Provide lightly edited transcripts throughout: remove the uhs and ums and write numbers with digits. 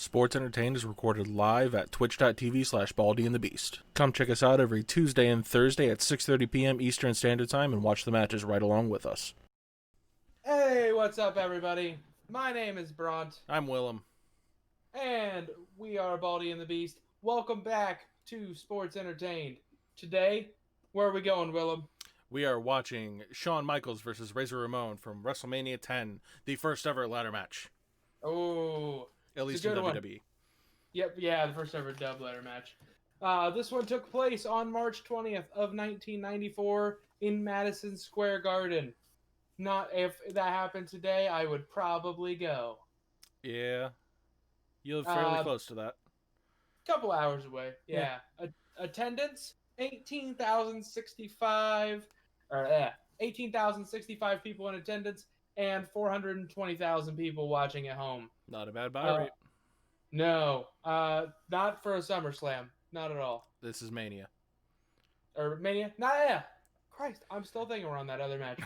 Sports Entertained is recorded live at twitch.tv/baldyandthebeast. Come check us out every Tuesday and Thursday at 6:30 p.m. Eastern Standard Time and watch the matches right along with us. Hey, what's up, everybody? My name is Bront, I'm Willem. and we are Baldy and the Beast. Welcome back to Sports Entertained. Today, where are we going, Willem? We are watching Shawn Michaels versus Razor Ramon from Wrestlemania 10, the first ever ladder match. Oh, At least in WWE. Yep, yeah, the first ever dub ladder match. This one took place on March 20th of 1994 in Madison Square Garden. Not if that happened today, I would probably go. Yeah, you live fairly close to that. Couple hours away, yeah. Attendance 18,065 18,065 people in attendance and 420,000 people watching at home. Not a bad buy rate. No, not for a SummerSlam, not at all. This is Mania. Or Mania, not yeah. Christ, I'm still thinking we're on that other match.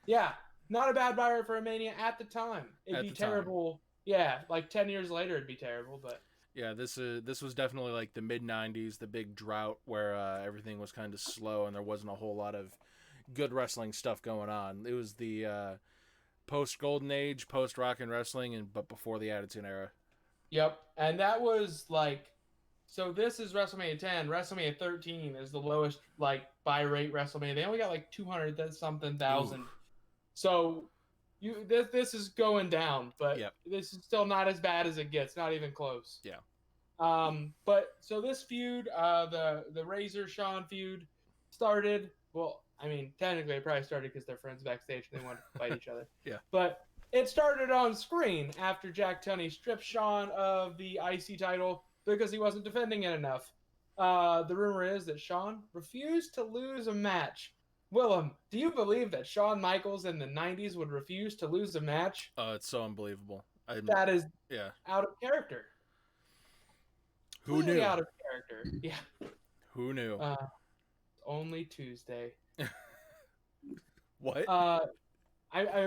Yeah, not a bad buy rate for a Mania at the time. It'd be terrible. Yeah, like 10 years later, it'd be terrible, but. Yeah, this was definitely like the mid-90s, the big drought where everything was kind of slow and there wasn't a whole lot of good wrestling stuff going on. It was the post-Golden Age, post-Rock and Wrestling, but before the Attitude Era. Yep, and that was like, so this is WrestleMania 10. WrestleMania 13 is the lowest like buy rate WrestleMania. They only got like 200-something thousand. Ooh. So this is going down, but This is still not as bad as it gets. Not even close. Yeah. But so this feud, the Razor Shawn feud, started. Well, I mean, technically it probably started because they're friends backstage and they wanted to fight each other. Yeah. But it started on screen after Jack Tunney stripped Shawn of the IC title because he wasn't defending it enough. The rumor is that Shawn refused to lose a match. Willem, do you believe that Shawn Michaels in the 90s would refuse to lose a match? It's so unbelievable. That is out of character. Who knew? Out of character. Yeah. Who knew? Only Tuesday. What? I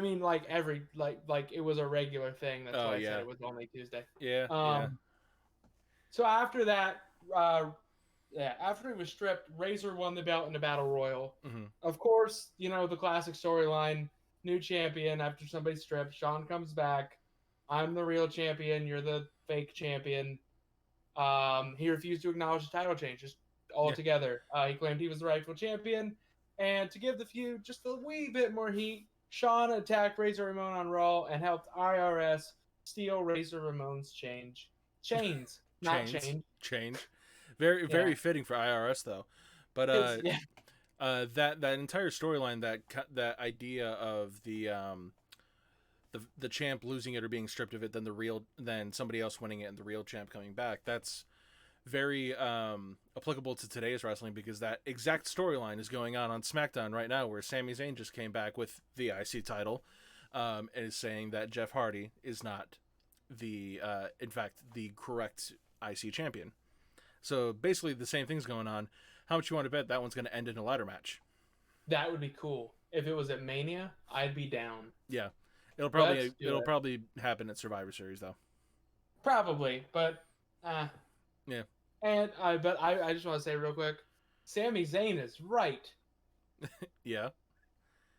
mean, like every like it was a regular thing. That's why I said it was only Tuesday. Yeah. So after that, after he was stripped, Razor won the belt in the Battle Royal. Mm-hmm. Of course, you know the classic storyline: new champion after somebody stripped. Shawn comes back. I'm the real champion. You're the fake champion. He refused to acknowledge the title changes altogether. He claimed he was the rightful champion. And to give the feud just a wee bit more heat, Shawn attacked Razor Ramon on Raw and helped IRS steal Razor Ramon's chains. Not change. Change. Very fitting for IRS though. But that entire storyline, that idea of the champ losing it or being stripped of it, then somebody else winning it and the real champ coming back, that's very applicable to today's wrestling because that exact storyline is going on SmackDown right now, where Sami Zayn just came back with the IC title and is saying that Jeff Hardy is not in fact the correct IC champion. So basically the same thing's going on. How much you want to bet that one's going to end in a ladder match? That would be cool. If it was at Mania, I'd be down. Yeah. It'll probably happen at Survivor Series though. Probably, but yeah. And I just want to say real quick, Sami Zayn is right. Yeah.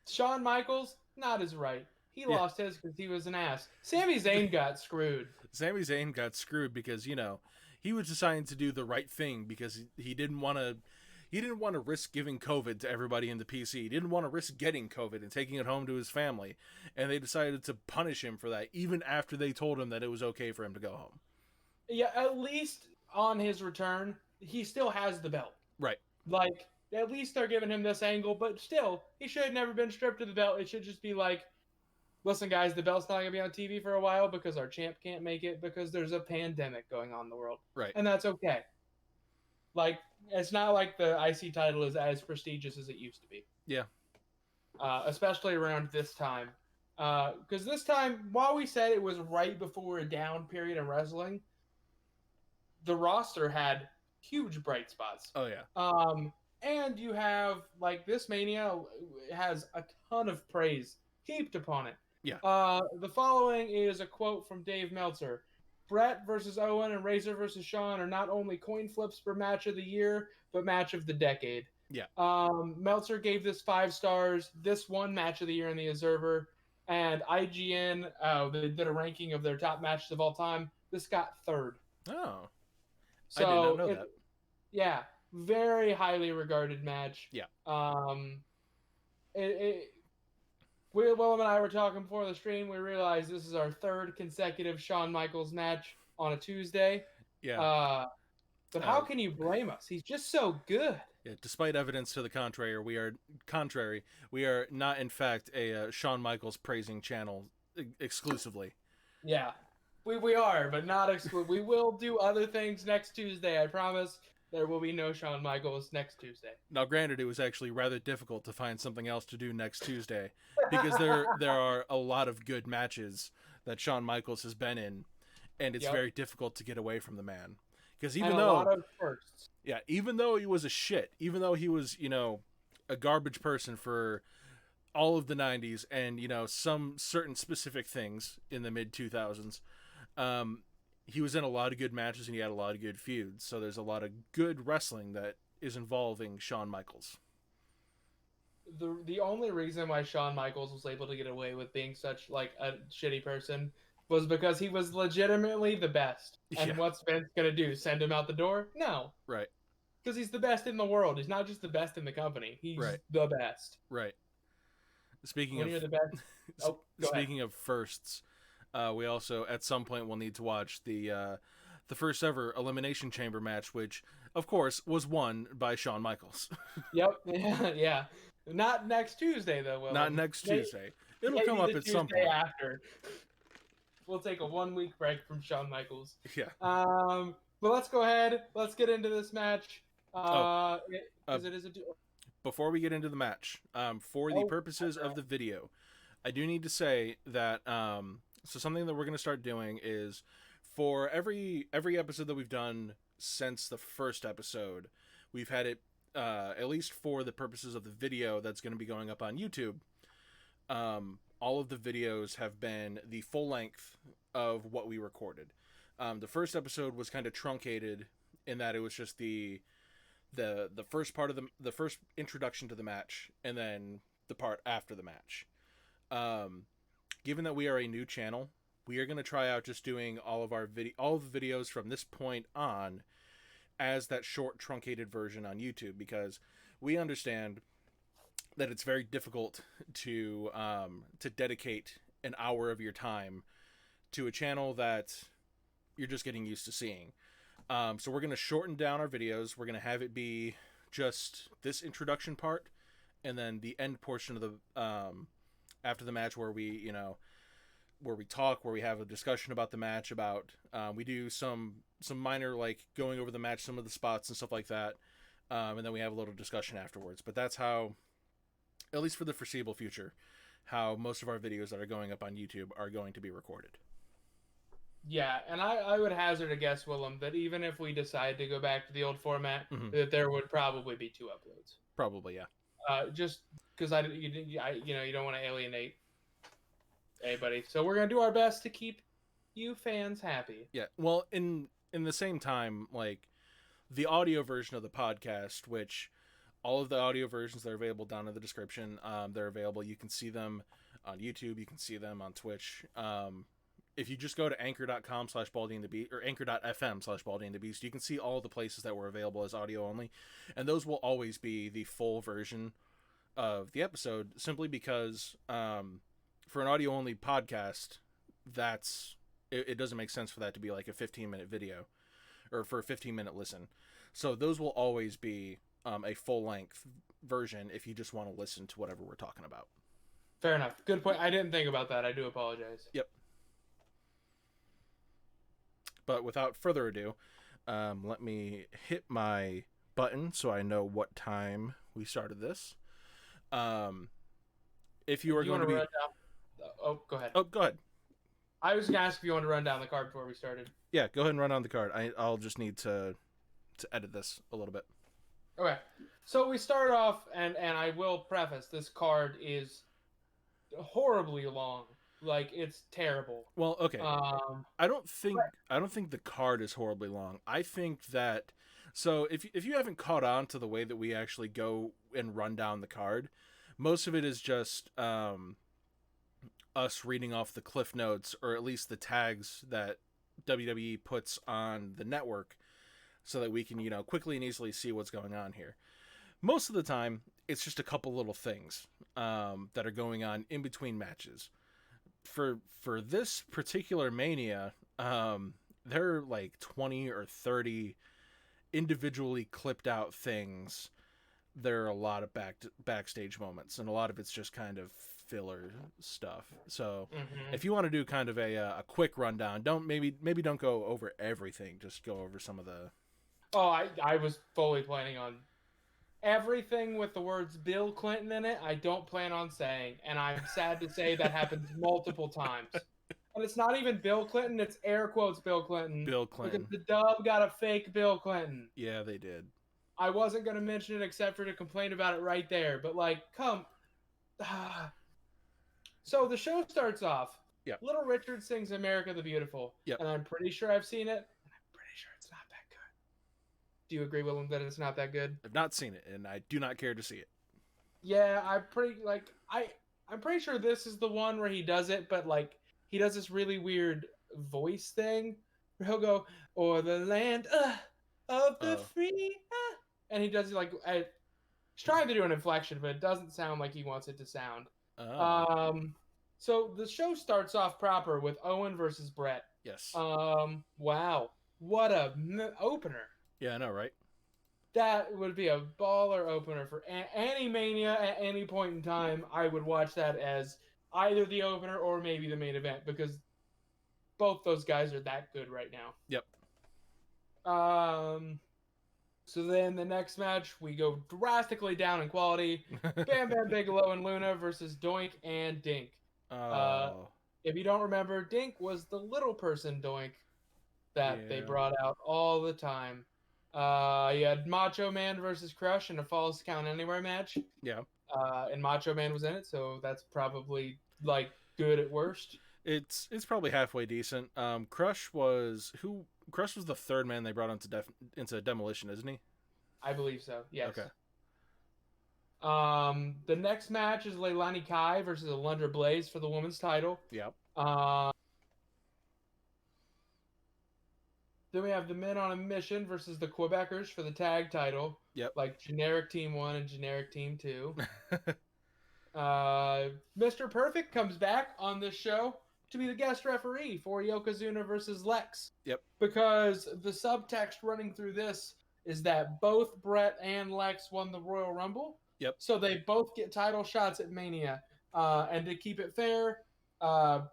Shawn Michaels not as right. He lost his because he was an ass. Sami Zayn got screwed. Sami Zayn got screwed because he was deciding to do the right thing because he didn't want to risk giving COVID to everybody in the PC. He didn't want to risk getting COVID and taking it home to his family. And they decided to punish him for that, even after they told him that it was okay for him to go home. Yeah, at least on his return, he still has the belt. Right. Like, at least they're giving him this angle, but still, he should have never been stripped of the belt. It should just be like, listen, guys, the belt's not going to be on TV for a while because our champ can't make it because there's a pandemic going on in the world. Right. And that's okay. Like, it's not like the IC title is as prestigious as it used to be. Yeah. Especially around this time. Because this time, while we said it was right before a down period in wrestling, the roster had huge bright spots. Oh, yeah. And you have, like, this Mania has a ton of praise heaped upon it. Yeah. The following is a quote from Dave Meltzer. Brett versus Owen and Razor versus Shawn are not only coin flips for match of the year, but match of the decade. Yeah. Meltzer gave this 5 stars. This won match of the year in the Observer. And IGN, they did a ranking of their top matches of all time. This got 3rd. Oh, I did not So, know that. yeah, very highly regarded match. Yeah. It Willem and I were talking before the stream. We realized this is our 3rd consecutive Shawn Michaels match on a Tuesday. Yeah. But how can you blame us? He's just so good. Yeah. Despite evidence to the contrary, we are not in fact a Shawn Michaels praising channel exclusively. Yeah, we are, but not exclusive. We will do other things next Tuesday. I promise. There will be no Shawn Michaels next Tuesday. Now, granted, it was actually rather difficult to find something else to do next Tuesday because there are a lot of good matches that Shawn Michaels has been in, and it's very difficult to get away from the man. Because even though, a lot of firsts. Yeah, even though he was a shit, even though he was a garbage person for all of the '90s and some certain specific things in the mid 2000s, he was in a lot of good matches and he had a lot of good feuds. So there's a lot of good wrestling that is involving Shawn Michaels. The only reason why Shawn Michaels was able to get away with being such like a shitty person was because he was legitimately the best. And what's Vince gonna do? Send him out the door? No. Right. Because he's the best in the world. He's not just the best in the company. He's the best. Right. Speaking when of you're the best. Speaking of firsts, we also at some point will need to watch the first ever Elimination Chamber match, which of course was won by Shawn Michaels. Yep. Yeah. Not next Tuesday though. Willem. Not next Tuesday. It'll come up at some point after. We'll take a 1-week break from Shawn Michaels. Yeah. But let's go ahead. Let's get into this match. Before we get into the match, for the purposes of the video, I do need to say that so something that we're going to start doing is for every episode that we've done since the first episode, we've had it at least for the purposes of the video that's going to be going up on YouTube. All of the videos have been the full length of what we recorded. The first episode was kind of truncated in that it was just the first part of the first introduction to the match and then the part after the match. Given that we are a new channel, we are going to try out just doing all of the videos from this point on as that short truncated version on YouTube, because we understand that it's very difficult to dedicate an hour of your time to a channel that you're just getting used to seeing. So we're going to shorten down our videos. We're going to have it be just this introduction part and then the end portion of the after the match where we talk, where we have a discussion about the match, about we do some minor like going over the match, some of the spots and stuff like that, and then we have a little discussion afterwards. But that's how, at least for the foreseeable future, how most of our videos that are going up on YouTube are going to be recorded. Yeah, and I would hazard a guess, Willem, that even if we decide to go back to the old format, that there would probably be 2 uploads. Probably, yeah. Just because you don't want to alienate anybody, so we're gonna do our best to keep you fans happy. Yeah. Well, in the same time, like the audio version of the podcast, which all of the audio versions that are available down in the description, they're available. You can see them on YouTube. You can see them on Twitch. If you just go to anchor.com/baldyandthebeast or anchor.fm/baldyandthebeast, you can see all the places that were available as audio only. And those will always be the full version of the episode, simply because for an audio only podcast, it doesn't make sense for that to be like a 15-minute video or for a 15-minute listen. So those will always be a full-length version if you just want to listen to whatever we're talking about. Fair enough. Good point. I didn't think about that. I do apologize. Yep. But without further ado, let me hit my button so I know what time we started this. If you are going to be... go ahead. Oh, go ahead. I was going to ask if you want to run down the card before we started. Yeah, go ahead and run on the card. I'll just need to edit this a little bit. Okay. So we start off, and I will preface, this card is horribly long. Like it's terrible. Well, okay. Um, but I don't think the card is horribly long. I think that so if you haven't caught on to the way that we actually go and run down the card, most of it is just us reading off the cliff notes or at least the tags that WWE puts on the network so that we can, quickly and easily see what's going on here. Most of the time, it's just a couple little things that are going on in between matches. For this particular Mania, there are like 20 or 30 individually clipped out things. There are a lot of backstage moments, and a lot of it's just kind of filler stuff. So, mhm. if you want to do kind of a quick rundown, maybe don't go over everything. Just go over some of the. Oh, I was fully planning on everything with the words Bill Clinton in it. I don't plan on saying, and I'm sad to say that happens multiple times. And it's not even Bill Clinton; it's air quotes Bill Clinton Bill because Clinton. the dub got a fake Bill Clinton. Yeah, they did. I wasn't gonna mention it except for to complain about it right there, but like, come. So the show starts off. Yep. Little Richard sings "America the Beautiful," Yep. and I'm pretty sure I've seen it, and I'm pretty sure it's not that good. Do you agree, Willem, that it's not that good? I've not seen it, and I do not care to see it. Yeah, I'm pretty sure this is the one where he does it, but like he does this really weird voice thing where he'll go, "Or the land of the Oh. free," and he does it like he's trying to do an inflection, but it doesn't sound like he wants it to sound. Oh. Um, so the show starts off proper with Owen versus Brett. Yes. Wow, what a opener! Yeah, I know, right? That would be a baller opener for any Mania at any point in time. I would watch that as either the opener or maybe the main event because both those guys are that good right now. Yep. So then the next match we go drastically down in quality. Bam Bam Bigelow and Luna versus Doink and Dink. Uh, Oh. if you don't remember, Dink was the little person Doink that they Yeah. brought out all the time. You had Macho Man versus Crush in a Falls Count Anywhere match. Yeah. And Macho Man was in it, so that's probably like good at worst. It's probably halfway decent. Crush was who? Crush was the third man they brought into Demolition, isn't he? I believe so. Yes. Okay. The next match is Leilani Kai versus Alundra Blaze for the women's title. Yep. Then we have the Men on a Mission versus the Quebecers for the tag title. Yep. Like generic team 1 and generic team 2. Mr. Perfect comes back on this show to be the guest referee for Yokozuna versus Lex. Yep. Because the subtext running through this is that both Brett and Lex won the Royal Rumble. Yep. So they both get title shots at Mania. And to keep it fair,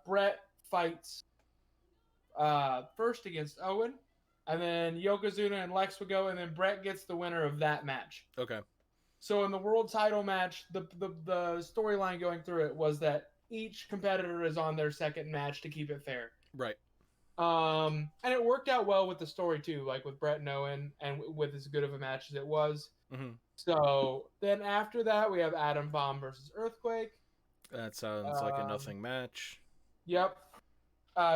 Brett fights first against Owen. And then Yokozuna and Lex would go, and then Brett gets the winner of that match. Okay. So in the world title match, the storyline going through it was that each competitor is on their second match to keep it fair. Right. And it worked out well with the story too, like with Brett and Owen, and with as good of a match as it was. Mm-hmm. So then after that, we have Atom Bomb versus Earthquake. That sounds like a nothing match. Yep.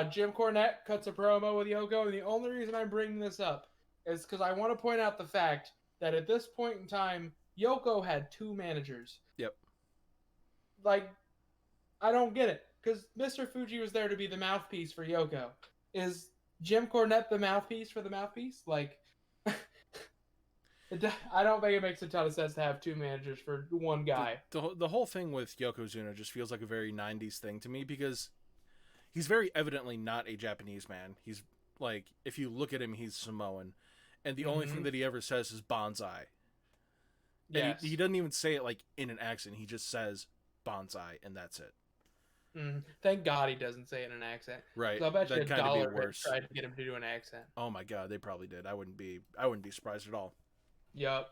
Jim Cornette cuts a promo with Yoko, and the only reason I'm bringing this up is because I want to point out the fact that at this point in time, Yoko had 2 managers. Yep. Like, I don't get it, because Mr. Fuji was there to be the mouthpiece for Yoko. Is Jim Cornette the mouthpiece for the mouthpiece? Like, I don't think it makes a ton of sense to have 2 managers for one guy. The whole thing with Yokozuna just feels like a very 90s thing to me because he's very evidently not a Japanese man. He's like, if you look at him, he's Samoan. And the only thing that he ever says is bonsai. Yes. He doesn't even say it like in an accent. He just says bonsai, and that's it. Thank God he doesn't say it in an accent. Right. So I bet you That'd kind of be $1 worse. tried to get him to do an accent. Oh my God, they probably did. I wouldn't be surprised at all. Yep.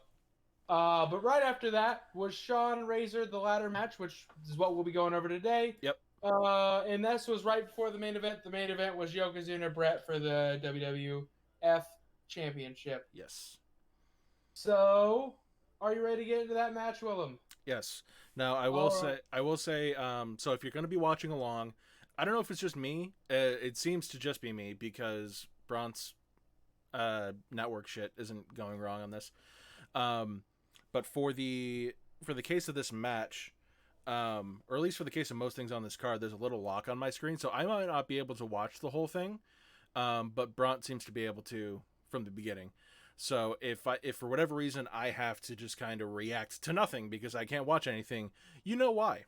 But right after that was Shawn and Razor, the ladder match, which is what we'll be going over today. Yep. And this was right before the main event. The main event was Yokozuna Brett for the WWF Championship. Yes. So, are you ready to get into that match, Willem? Yes. Now I will say, so if you're going to be watching along, I don't know if it's just me. It seems to just be me because Braun's network shit isn't going wrong on this. Um, but for the case of this match, or at least for the case of most things on this card, there's a little lock on my screen, so I might not be able to watch the whole thing. But Braun seems to be able to from the beginning. So if for whatever reason I have to just kind of react to nothing because I can't watch anything, you know why?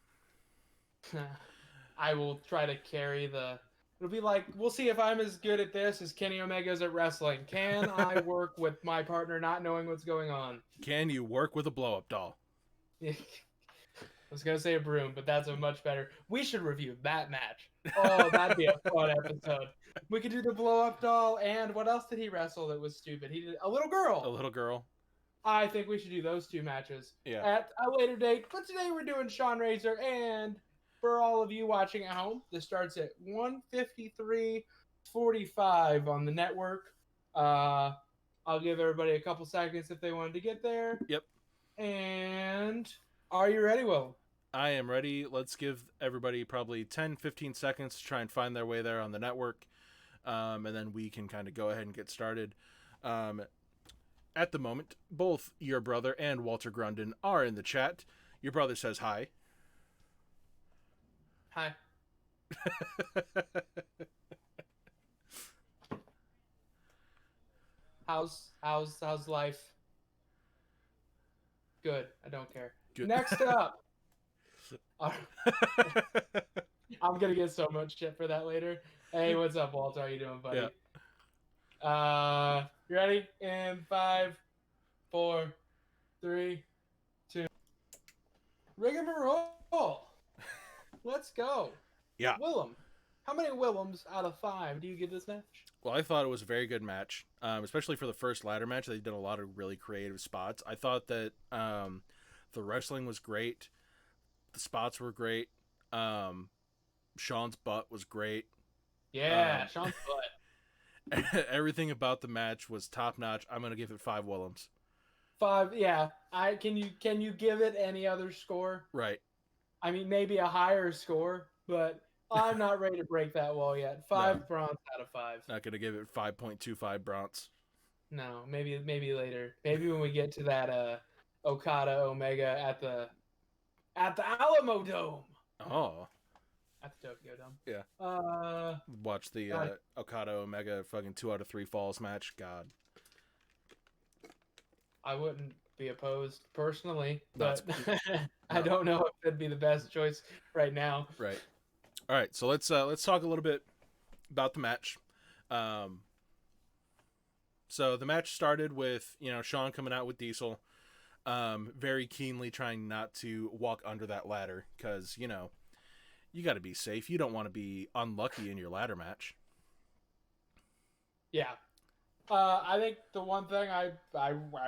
I will try to carry the. It'll be like, we'll see if I'm as good at this as Kenny Omega is at wrestling. Can I work with my partner not knowing what's going on? Can you work with a blow up doll? I was gonna say a broom, but that's a much better. We should review that match. Oh, that'd be a fun episode. We could do the blow up doll, and what else did he wrestle that was stupid? He did a little girl. A little girl. I think we should do those two matches Yeah. at a later date. But today we're doing Shawn Razor, and for all of you watching at home, this starts at 1:53:45 on the network. I'll give everybody a couple seconds if they wanted to get there. Yep. And are you ready, Will? I am ready. Let's give everybody probably 10, 15 seconds to try and find their way there on the network. And then we can kind of go ahead and get started. At the moment, both your brother and Walter Grunden are in the chat. Your brother says hi. Hi. How's life? Good. I don't care. Good. Next up. I'm gonna get so much shit for that later. Hey, what's up, Walter? How you doing, buddy? Yeah. You ready? In 5, 4, 3, 2. Rigmarole. Let's go. Yeah. Willem. How many Willems out of 5 do you give this match? Well, I thought it was a very good match, especially for the first ladder match. They did a lot of really creative spots. I thought that the wrestling was great. The spots were great. Shawn's butt was great. Yeah, Shawn's butt. Everything about the match was top notch. I'm gonna give it 5 Willems. 5, yeah. Can you give it any other score? Right. I mean, maybe a higher score, but I'm not ready to break that wall yet. 5 No. bronze out of 5. Not gonna give it 5.25 bronze. No, maybe later. Maybe when we get to that Okada Omega at the Alamo Dome. Oh. At the Tokyo Dome. Yeah. Watch the Okada Omega fucking 2 out of 3 falls match. God. I wouldn't be opposed personally, but No. I don't know if it'd be the best choice right now. Right. All right. So let's talk a little bit about the match. So the match started with Shawn coming out with Diesel, very keenly trying not to walk under that ladder because you got to be safe. You don't want to be unlucky in your ladder match. Yeah. I think the one thing I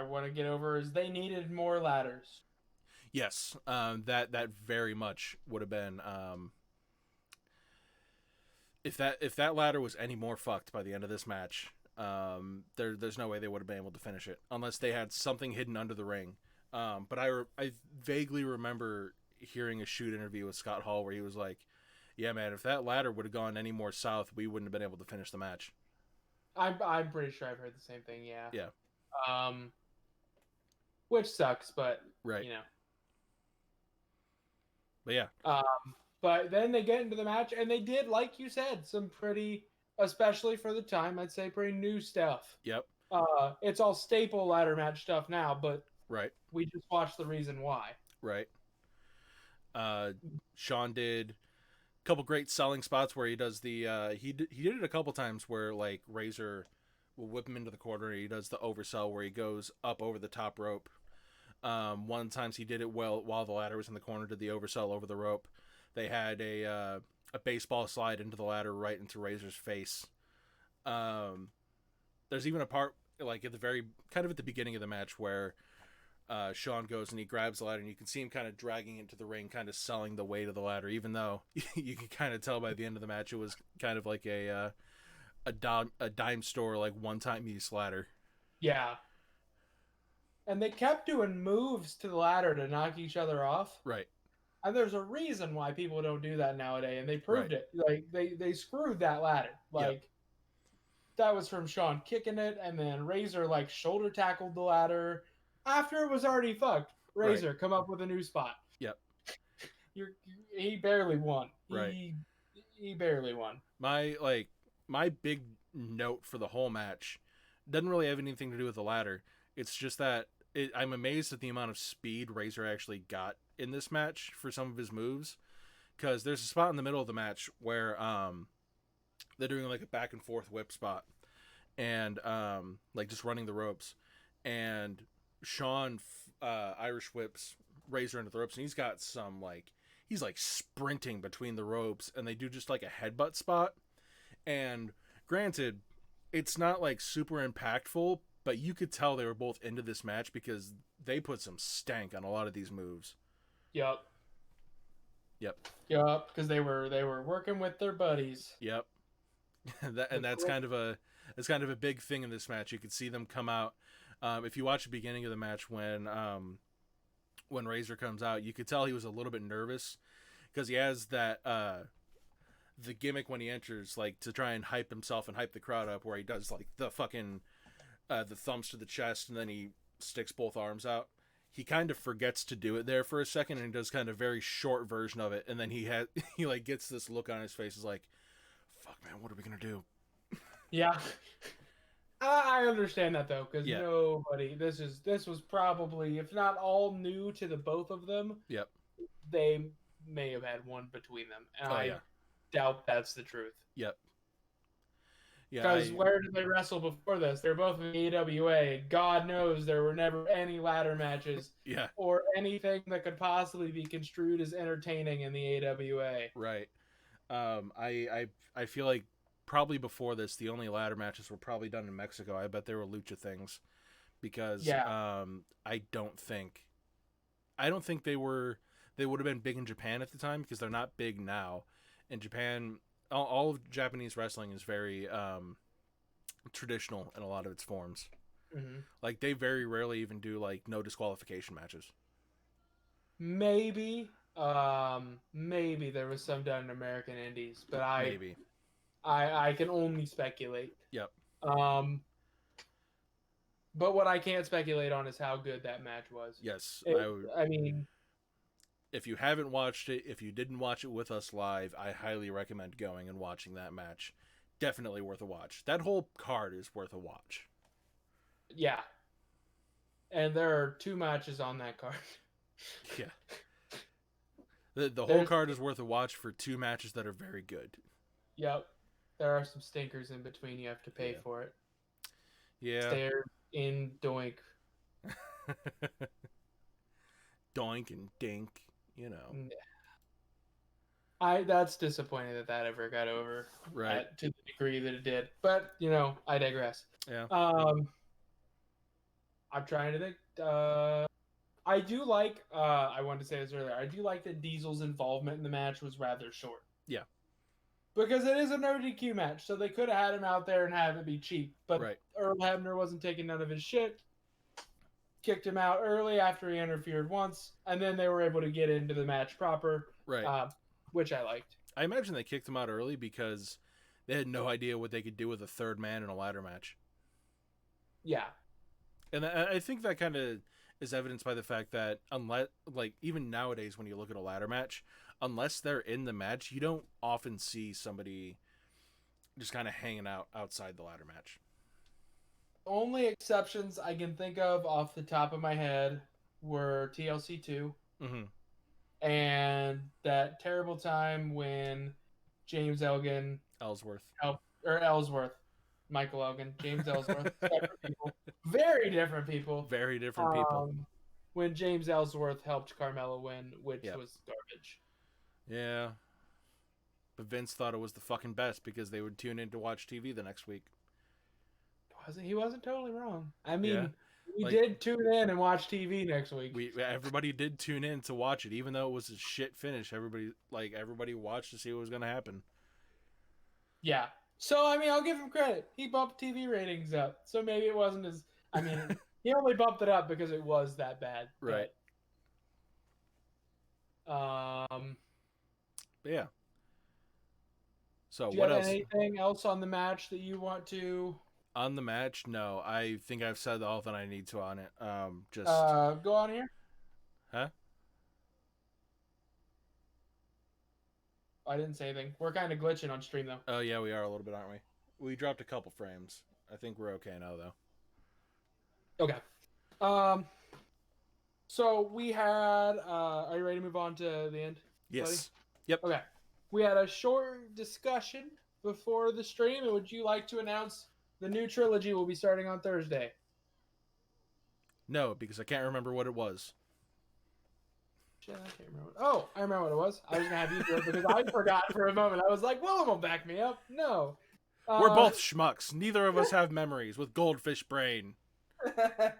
want to get over is they needed more ladders. Yes, that very much would have been if that ladder was any more fucked by the end of this match. There's no way they would have been able to finish it unless they had something hidden under the ring. But I vaguely remember hearing a shoot interview with Scott Hall where he was like, "Yeah, man, if that ladder would have gone any more south, we wouldn't have been able to finish the match." I'm pretty sure I've heard the same thing. Yeah. Yeah. Which sucks, but right. But yeah. But then they get into the match, and they did, like you said, some pretty, especially for the time, I'd say pretty new stuff. Yep. It's all staple ladder match stuff now, but right. We just watched the reason why. Right. Shawn did a couple great selling spots where he does the he did it a couple times where like Razor will whip him into the corner. He does the oversell where he goes up over the top rope. One times he did it while the ladder was in the corner, did the oversell over the rope. They had a baseball slide into the ladder right into Razor's face. There's even a part like at the beginning of the match where Shawn goes and he grabs the ladder and you can see him kind of dragging into the ring, kind of selling the weight of the ladder, even though you can kind of tell by the end of the match it was kind of like a dime store, like one-time use ladder. Yeah. And they kept doing moves to the ladder to knock each other off. Right. And there's a reason why people don't do that nowadays, and they Right. proved it. Like they screwed that ladder. Yep. Like that was from Shawn kicking it, and then Razor like shoulder tackled the ladder after it was already fucked. Right. Razor come up with a new spot. Yep. He barely won. Right. He barely won. My big note for the whole match doesn't really have anything to do with the ladder. It's just that I'm amazed at the amount of speed Razor actually got in this match for some of his moves. Because there's a spot in the middle of the match where they're doing like a back and forth whip spot, and like just running the ropes, and Shawn Irish whips Razor into the ropes, and he's like sprinting between the ropes, and they do just like a headbutt spot. And granted, it's not like super impactful, but you could tell they were both into this match because they put some stank on a lot of these moves. Yep. Yep. Yep. Because they were working with their buddies. Yep. That's kind of a big thing in this match. You could see them come out. If you watch the beginning of the match when Razor comes out, you could tell he was a little bit nervous because he has that the gimmick when he enters, like to try and hype himself and hype the crowd up, where he does like the fucking the thumbs to the chest and then he sticks both arms out. He kind of forgets to do it there for a second and he does kind of very short version of it, and then he like gets this look on his face, is like, fuck man, what are we gonna do? Yeah. I understand that though, because Yeah. nobody. This was probably, if not all new to the both of them. Yep. They may have had one between them, and I Yeah. doubt that's the truth. Yep. Yeah. Because where did they wrestle before this? They're both in the AWA. God knows there were never any ladder matches Yeah. or anything that could possibly be construed as entertaining in the AWA. Right. I feel like probably before this, the only ladder matches were probably done in Mexico. I bet they were lucha things, because I don't think they would have been big in Japan at the time, because they're not big now. In Japan, all of Japanese wrestling is very traditional in a lot of its forms. Mm-hmm. Like they very rarely even do like no disqualification matches. Maybe there was some done in American Indies, but Maybe. I can only speculate. Yep. But what I can't speculate on is how good that match was. Yes. I mean, if you haven't watched it, if you didn't watch it with us live, I highly recommend going and watching that match. Definitely worth a watch. That whole card is worth a watch. Yeah. And there are 2 matches on that card. Yeah. The whole card is worth a watch for 2 matches that are very good. Yep. There are some stinkers in between. You have to pay for it. Yeah. They're in Doink. Doink and dink, you know. That's disappointing that ever got over, right, to the degree that it did. But I digress. Yeah. I'm trying to think. I do like. I wanted to say this earlier. I do like that Diesel's involvement in the match was rather short. Yeah. Because it is a no DQ match, so they could have had him out there and have it be cheap. But right. Earl Hebner wasn't taking none of his shit. Kicked him out early after he interfered once, and then they were able to get into the match proper. Right. Which I liked. I imagine they kicked him out early because they had no idea what they could do with a third man in a ladder match. Yeah. And I think that kind of is evidenced by the fact that unless, like, even nowadays when you look at a ladder match, unless they're in the match, you don't often see somebody just kind of hanging out outside the ladder match. Only exceptions I can think of off the top of my head were TLC 2. Mm-hmm. And that terrible time when James Ellsworth. Michael Elgin, James Ellsworth, separate people, very different people. Very different people. When James Ellsworth helped Carmella win, which was garbage. Yeah. But Vince thought it was the fucking best because they would tune in to watch TV the next week. He wasn't totally wrong. I mean, we did tune in and watch TV next week. Everybody did tune in to watch it, even though it was a shit finish. Everybody watched to see what was going to happen. Yeah. So, I mean, I'll give him credit. He bumped TV ratings up. So maybe it wasn't as... I mean, he only bumped it up because it was that bad. Right. Um, But yeah. So do you what have else anything else on the match that you want to on the match? No, I think I've said all that I need to on it. Just go on here? huh? I didn't say anything. We're kind of glitching on stream though. Oh yeah, we are a little bit, aren't we? We dropped a couple frames. I think we're okay now though. Okay. Um, so we had. Are you ready to move on to the end, buddy? Yes. Yep. Okay. We had a short discussion before the stream, and would you like to announce the new trilogy will be starting on Thursday? No, because I can't remember what it was. Shit, I can't remember. Oh, I remember what it was. I was gonna have you do it because I forgot for a moment. I was like, "Willem will back me up." No. We're both schmucks. Neither of us have memories with goldfish brain. I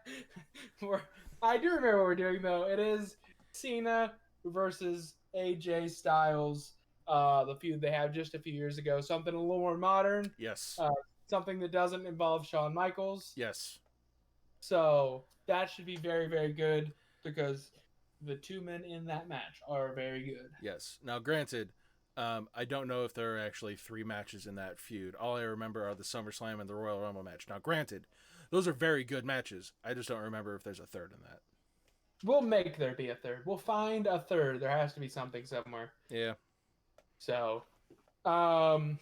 do remember what we're doing though. It is Cena versus AJ Styles. The feud they had just a few years ago. Something a little more modern. Yes. Something that doesn't involve Shawn Michaels. Yes. So that should be very, very good because the two men in that match are very good. Yes. Now, granted, I don't know if there are actually 3 matches in that feud. All I remember are the SummerSlam and the Royal Rumble match. Now, granted, those are very good matches. I just don't remember if there's a third in that. We'll make there be a third. We'll find a third. There has to be something somewhere. Yeah. So, I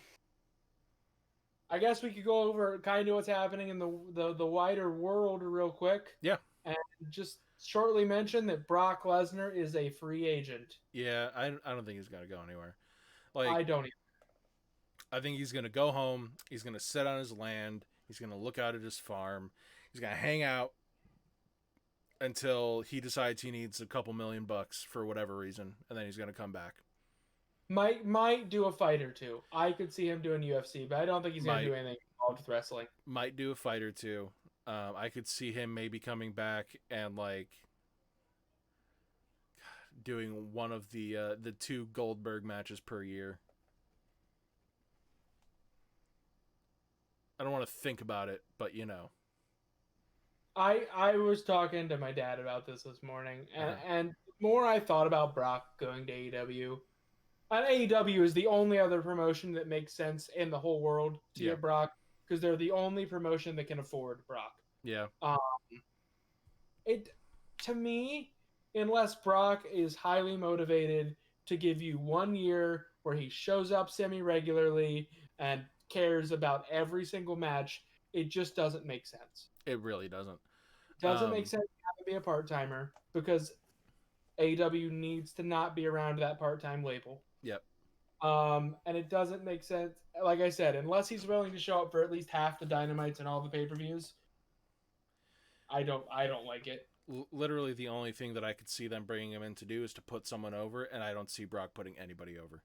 guess we could go over kind of what's happening in the wider world real quick. Yeah. And just shortly mention that Brock Lesnar is a free agent. Yeah, I don't think he's going to go anywhere. I don't either. I think he's going to go home. He's going to sit on his land. He's going to look out at his farm. He's going to hang out until he decides he needs a couple $1,000,000 for whatever reason, and then he's going to come back. Might do a fight or two. I could see him doing UFC, but I don't think he's going to do anything involved with wrestling. Might do a fight or two. I could see him maybe coming back and doing one of the 2 Goldberg matches per year. I don't want to think about it, but you know. I was talking to my dad about this morning, and the more I thought about Brock going to AEW, and AEW is the only other promotion that makes sense in the whole world to get Brock, because they're the only promotion that can afford Brock. Yeah. To me, unless Brock is highly motivated to give you 1 year where he shows up semi-regularly and cares about every single match, it just doesn't make sense. It really doesn't. Doesn't make sense to have to be a part-timer because AEW needs to not be around that part-time label. Yep. And it doesn't make sense. Like I said, unless he's willing to show up for at least half the Dynamites and all the pay-per-views, I don't like it. Literally, the only thing that I could see them bringing him in to do is to put someone over, and I don't see Brock putting anybody over.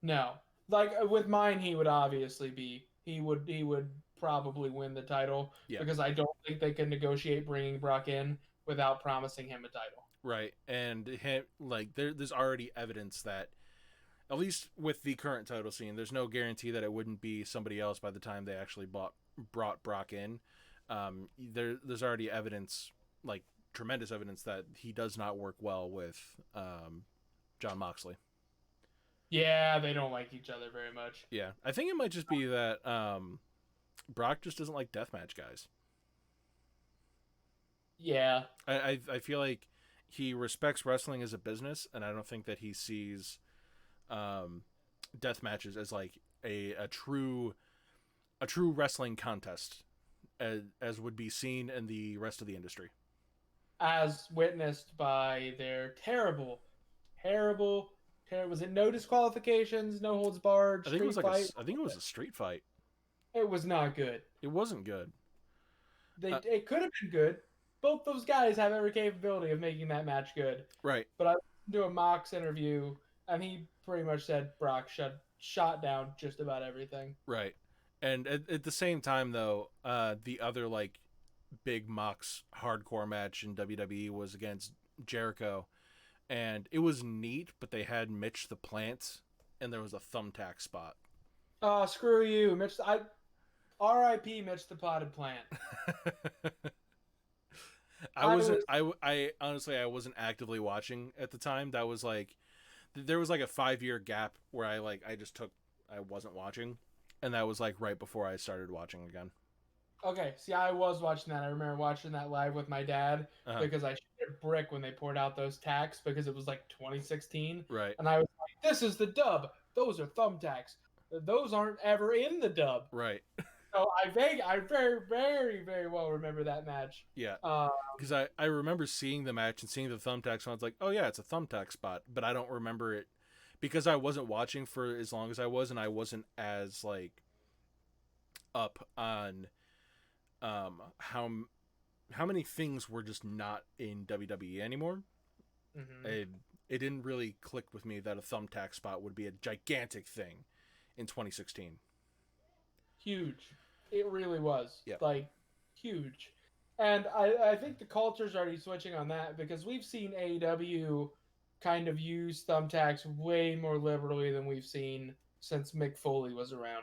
No, like with mine, he would obviously be. He would probably win the title because I don't think they can negotiate bringing Brock in without promising him a title. Right, and there's already evidence that, at least with the current title scene, there's no guarantee that it wouldn't be somebody else by the time they actually brought Brock in. There's already evidence, tremendous evidence, that he does not work well with Jon Moxley. Yeah, they don't like each other very much. Yeah, I think it might just be that Brock just doesn't like deathmatch guys. Yeah. I feel like he respects wrestling as a business, and I don't think that he sees death matches as a true wrestling contest as would be seen in the rest of the industry, as witnessed by their terrible was it no disqualifications, no holds barred I think it was fight? I think it was a street fight. It was not good. It wasn't good. It could have been good. Both those guys have every capability of making that match good. Right. But I listened to a Mox interview, and he pretty much said Brock shot down just about everything. Right. And at the same time, though, the other big Mox hardcore match in WWE was against Jericho, and it was neat, but they had Mitch the Plant, and there was a thumbtack spot. Oh, screw you, Mitch! R.I.P. Mitch the Potted Plant. I I wasn't. was I honestly I wasn't actively watching at the time. That was like there was like a 5 year gap where I wasn't watching, and that was like right before I started watching again. okay. See, I was watching that. I remember watching that live with my dad Uh-huh. because I shit a brick when they poured out those tacks because it was like 2016, Right. and I was like, "This is the dub. Those are thumbtacks. Those aren't ever in the dub." Right. So I very, very, very well remember that match. Yeah. Um, Because I remember seeing the match and seeing the thumbtacks, and I was like, oh yeah, it's a thumbtack spot, but I don't remember it because I wasn't watching for as long as I was, and I wasn't as like up on how many things were just not in WWE anymore. mhm. It didn't really click with me that a thumbtack spot would be a gigantic thing in 2016. Huge. It really was Yep. like huge, and I think the culture's already switching on that because we've seen AEW kind of use thumbtacks way more liberally than we've seen since Mick Foley was around.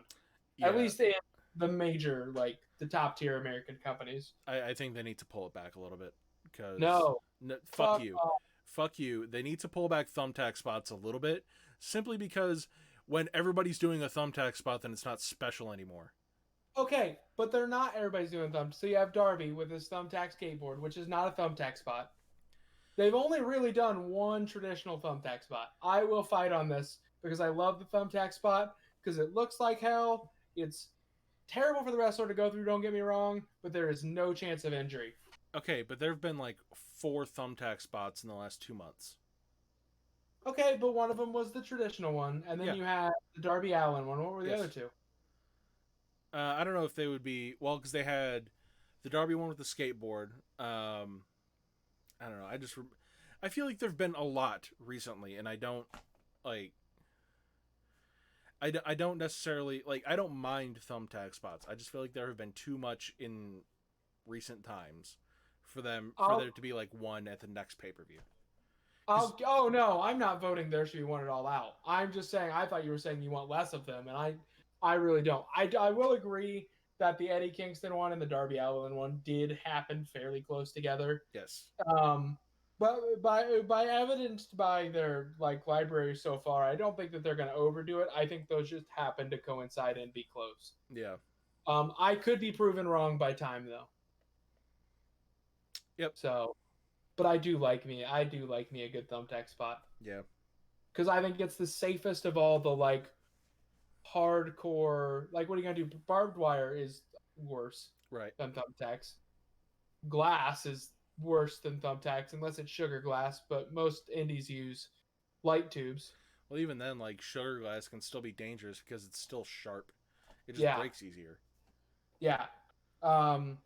At Yeah. least in the major, like the top tier American companies. I think they need to pull it back a little bit because No, fuck fuck you, off. fuck you. They need to pull back thumbtack spots a little bit, simply because when everybody's doing a thumbtack spot, then it's not special anymore. Okay, but they're not everybody's doing thumbs. So you have Darby with his thumbtack skateboard, which is not a thumbtack spot. They've only really done one traditional thumbtack spot. I will fight on this because I love the thumbtack spot because it looks like hell. It's terrible for the wrestler to go through, don't get me wrong, but there is no chance of injury. Okay, but there have been like 4 thumbtack spots in the last 2 months. Okay, but one of them was the traditional one, and then Yeah. you had the Darby Allin one. What were the other Yes. two? I don't know if they would be well because they had the Darby one with the skateboard. I don't know. I feel like there've been a lot recently, and I don't like. I don't necessarily like. I don't mind thumbtack spots. I just feel like there have been too much in recent times for I'll, there to be like one at the next pay per view. oh no, I'm not voting there should be one at all out. I'm just saying I thought you were saying you want less of them, and I really don't. I will agree that the Eddie Kingston one and the Darby Allin one did happen fairly close together. Yes. Um, but by evidenced by their like library so far, I don't think that they're going to overdo it. I think those just happen to coincide and be close. Yeah. I could be proven wrong by time though. Yep. So, but I do like me. I do like me a good thumbtack spot Yeah. because I think it's the safest of all the like hardcore. Like, what are you gonna do? Barbed wire is worse Right. than thumbtacks. Glass is worse than thumbtacks unless it's sugar glass, but most indies use light tubes. Well, even then, like sugar glass can still be dangerous because it's still sharp. It just Yeah, breaks easier. yeah. Um,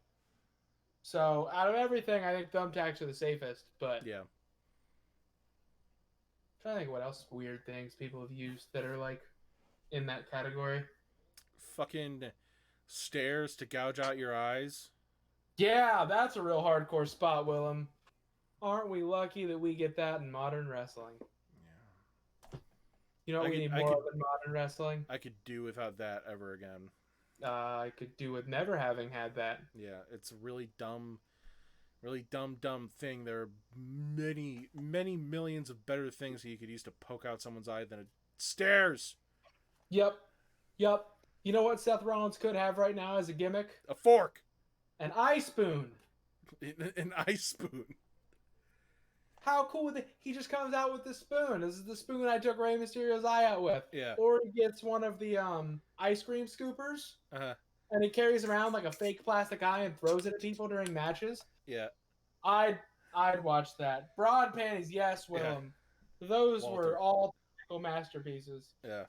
so out of everything, I think thumbtacks are the safest. But Yeah. I'm trying to think what else weird things people have used that are like in that category. Fucking stairs to gouge out your eyes. Yeah, that's a real hardcore spot, Willem. Aren't we lucky that we get that in modern wrestling? Yeah. You know what we need more of in modern wrestling? I could do without that ever again. I could do with never having had that. Yeah, it's a really dumb thing. There are many millions of better things that you could use to poke out someone's eye than a stairs. Yep. Yep. You know what Seth Rollins could have right now as a gimmick? A fork. An eye spoon. An ice spoon. How cool would it? He just comes out with the spoon. This is the spoon I took Rey Mysterio's eye out with. Yeah. Or he gets one of the ice cream scoopers Uh-huh. and he carries around like a fake plastic eye and throws it at people during matches. Yeah. I'd watch that. Broad panties, yes, Willem. Those Walter. were all technical masterpieces. Yeah.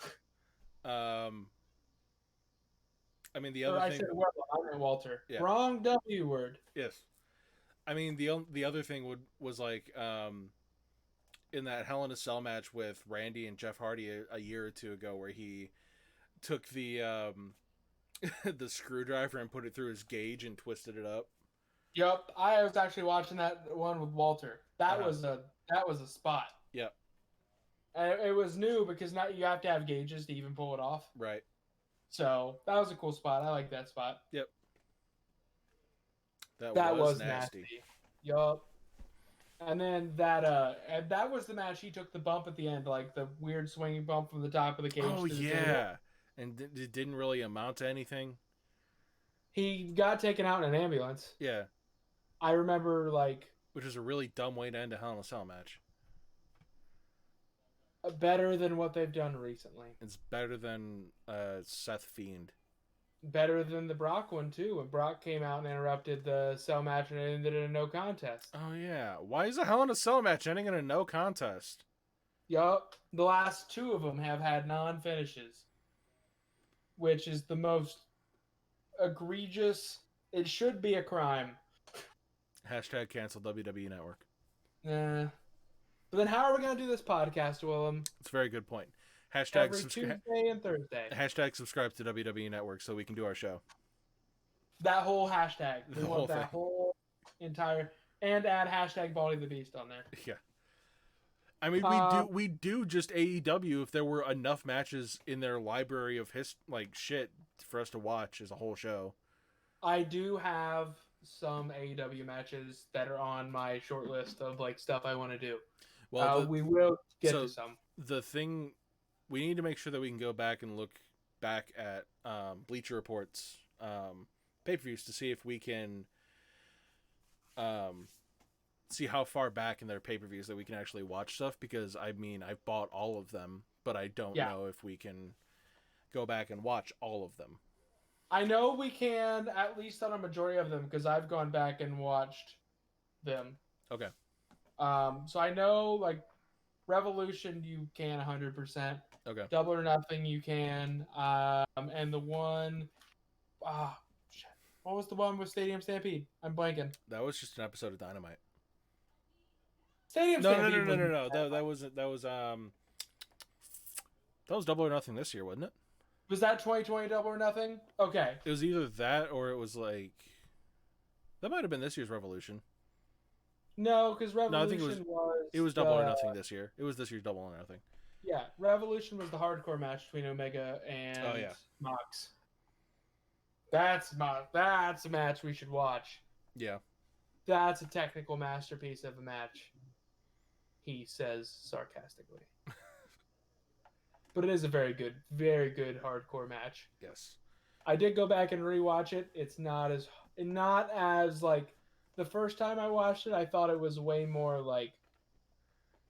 I mean the Or other I thing. said Willem, I meant Walter. Yeah. Wrong W word. Yes. I mean the other thing was like in that Hell in a Cell match with Randy and Jeff Hardy a year or two ago, where he took the the screwdriver and put it through his gauge and twisted it up. Yep, I was actually watching that one with Walter. That was a spot. Yep. And it was new because now you have to have gauges to even pull it off. Right. So that was a cool spot. I like that spot. Yep. That That was was nasty. Yup. And that was the match he took the bump at the end, like the weird swinging bump from the top of the cage Oh to the table. yeah, and it didn't really amount to anything. He got taken out in an ambulance. Yeah, I remember like which is a really dumb way to end a Hell in a Cell match. better than what they've done recently. It's better than Seth Fiend. Better than the Brock one too. When Brock came out and interrupted the cell match and it ended in a no contest. Oh yeah, why is a Hell in a Cell match ending in a no contest? Yup. The last two of them have had non finishes, which is the most egregious. It should be a crime. Hashtag cancel WWE Network. But then how are we going to do this podcast, Willem? It's a very good point. Every Tuesday and Thursday. Hashtag subscribe to WWE Network so we can do our show. That whole hashtag. We The want whole that thing. whole entire and add hashtag Baldy the Beast on there. Yeah. I mean, we do just AEW if there were enough matches in their library of like shit for us to watch as a whole show. I do have some AEW matches that are on my short list of like stuff I want to do. Well, we will get to some. The thing, we need to make sure that we can go back and look back at Bleacher Report's pay-per-views to see if we can see how far back in their pay-per-views that we can actually watch stuff, because I mean I've bought all of them, but I don't know if we can go back and watch all of them. I know we can, at least on a majority of them, because I've gone back and watched them. Okay. So I know like Revolution you can 100%. Okay. Double or Nothing you can. And the one shit. What was the one with Stadium Stampede? I'm blanking. That was just an episode of Dynamite. Stadium Stampede. No. That was Double or Nothing this year, wasn't it? Was that 2020 Double or Nothing? Okay. It was either that or it was like that might have been this year's Revolution. No, because Revolution I think it was Double or Nothing this year. It was this year's Double or Nothing. Yeah, Revolution was the hardcore match between Omega and Mox. That's a match we should watch. Yeah. That's a technical masterpiece of a match, he says sarcastically. But it is a very good hardcore match. Yes. I did go back and rewatch it. It's not as like the first time I watched it, I thought it was way more like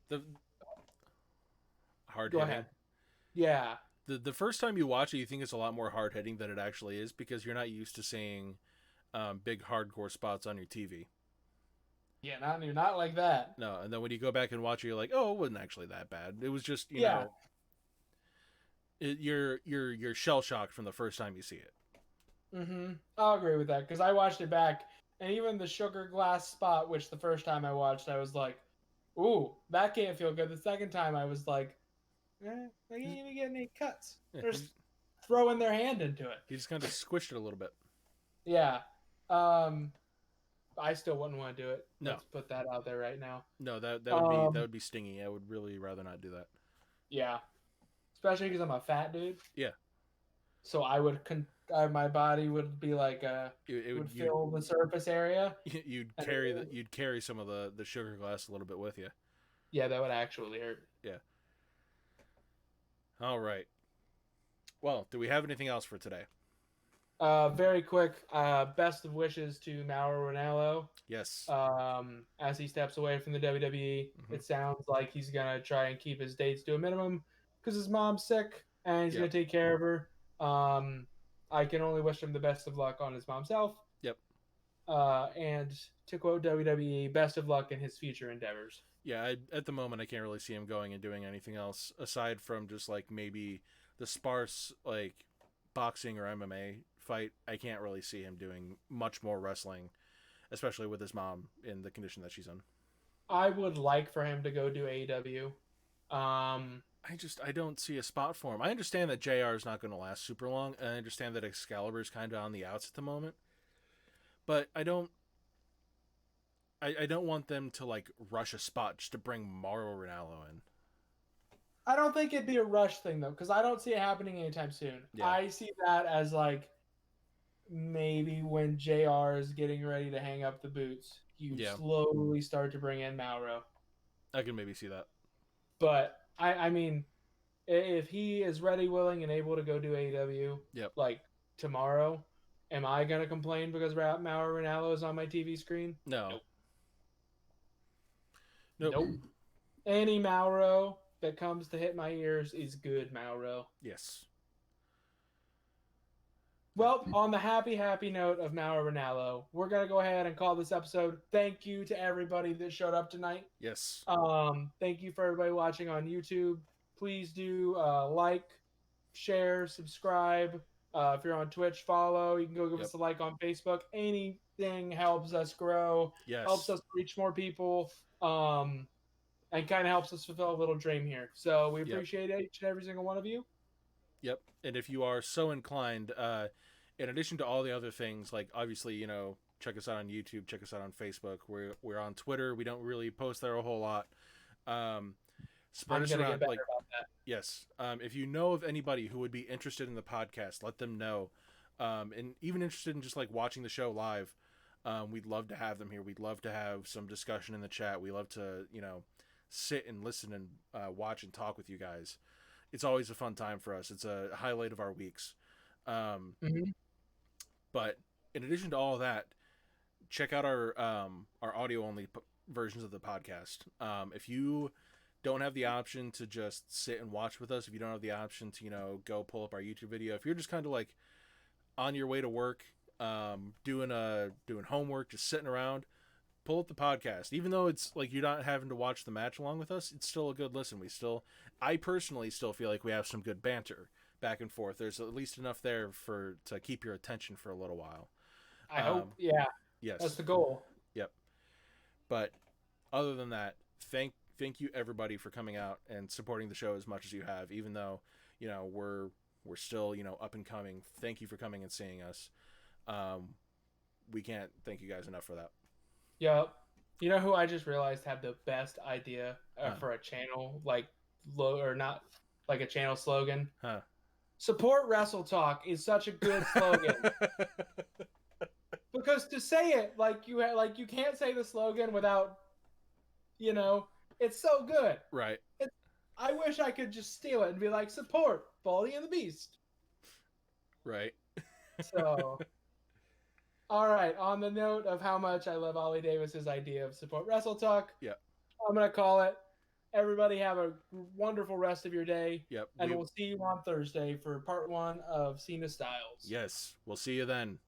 the hard Go hitting. ahead. Yeah. The first time you watch it, you think it's a lot more hard hitting than it actually is, because you're not used to seeing big hardcore spots on your TV. Yeah, not like that. No, and then when you go back and watch it, you're like, oh, it wasn't actually that bad. It was just you know, you're shell shocked from the first time you see it. Mm-hmm. I'll agree with that, because I watched it back, and even the sugar glass spot, which the first time I watched, I was like, ooh, that can't feel good. The second time I was like, they can't even get any cuts. They're just throwing their hand into it. You just kind of squished it a little bit. Yeah. I still wouldn't want to do it. No. Let's put that out there right now. No, that would be stingy. I would really rather not do that. Yeah. Especially because I'm a fat dude. Yeah. So I would my body would be like it would fill the surface area. You'd carry some of the sugar glass a little bit with you. Yeah, that would actually hurt. Yeah. All right. Well, do we have anything else for today? Very quick. Best of wishes to Mauro Ranallo. Yes. As he steps away from the WWE, It sounds like he's gonna try and keep his dates to a minimum because his mom's sick and he's gonna take care of her. I can only wish him the best of luck on his mom's health. Yep. And to quote WWE, best of luck in his future endeavors. Yeah, at the moment I can't really see him going and doing anything else aside from just like maybe the sparse like boxing or MMA fight. I can't really see him doing much more wrestling, especially with his mom in the condition that she's in. I would like for him to go do AEW. I don't see a spot for him. I understand that JR is not going to last super long, and I understand that Excalibur is kind of on the outs at the moment, but I don't want them to like rush a spot just to bring Mauro Ranallo in. I don't think it'd be a rush thing though, because I don't see it happening anytime soon. Yeah. I see that as like maybe when JR is getting ready to hang up the boots, you Yeah, slowly start to bring in Mauro. I can maybe see that. But I mean, if he is ready, willing, and able to go do AEW Yep. like tomorrow, am I gonna complain because Mauro Ranallo is on my TV screen? No. Nope. Nope. Nope. Any Mauro that comes to hit my ears is good Mauro. Yes. But Well, on the happy note of Mauro Ranallo, we're gonna go ahead and call this episode. Thank you to everybody that showed up tonight. yes. Thank you for everybody watching on YouTube. Please do like, share, subscribe. If you're on Twitch, follow. You can go give Yep. us a like on Facebook. Anything helps us grow, helps Yes. us reach more people, and kind of helps us fulfill a little dream here. So we Yep. appreciate each and every single one of you. Yep. And if you are so inclined, in addition to all the other things, like obviously, check us out on YouTube, check us out on Facebook. We're on Twitter. We don't really post there a whole lot. Spread I'm us gonna get around. better Like, about that. yes. If you know of anybody who would be interested in the podcast, let them know. And even interested in just like watching the show live, we'd love to have them here. We'd love to have some discussion in the chat. We love to, sit and listen and watch and talk with you guys. It's always a fun time for us. It's a highlight of our weeks. Mm-hmm. But in addition to all of that, check out our audio only versions of the podcast. If you don't have the option to just sit and watch with us, if you don't have the option to go pull up our YouTube video, if you're just kind of like on your way to work, doing homework, just sitting around, pull up the podcast. Even though it's like you're not having to watch the match along with us, it's still a good listen. I personally still feel like we have some good banter back and forth. There's at least enough there to keep your attention for a little while. I hope, yeah, Yes. that's the goal. Yep. But other than that, thank you everybody for coming out and supporting the show as much as you have, even though we're still up and coming. Thank you for coming and seeing us. We can't thank you guys enough for that. Yep. You know who I just realized had the best idea for a channel, like or not like a channel slogan? Huh. Support Wrestle Talk is such a good slogan. Because to say it like you can't say the slogan without, it's so good. Right. I wish I could just steal it and be like, support Baldy and the Beast. Right. So, all right. On the note of how much I love Ollie Davis's idea of support Wrestle Talk, Yeah. I'm gonna call it. Everybody have a wonderful rest of your day. Yep. And we'll see you on Thursday for part 1 of Cena Styles. Yes. We'll see you then.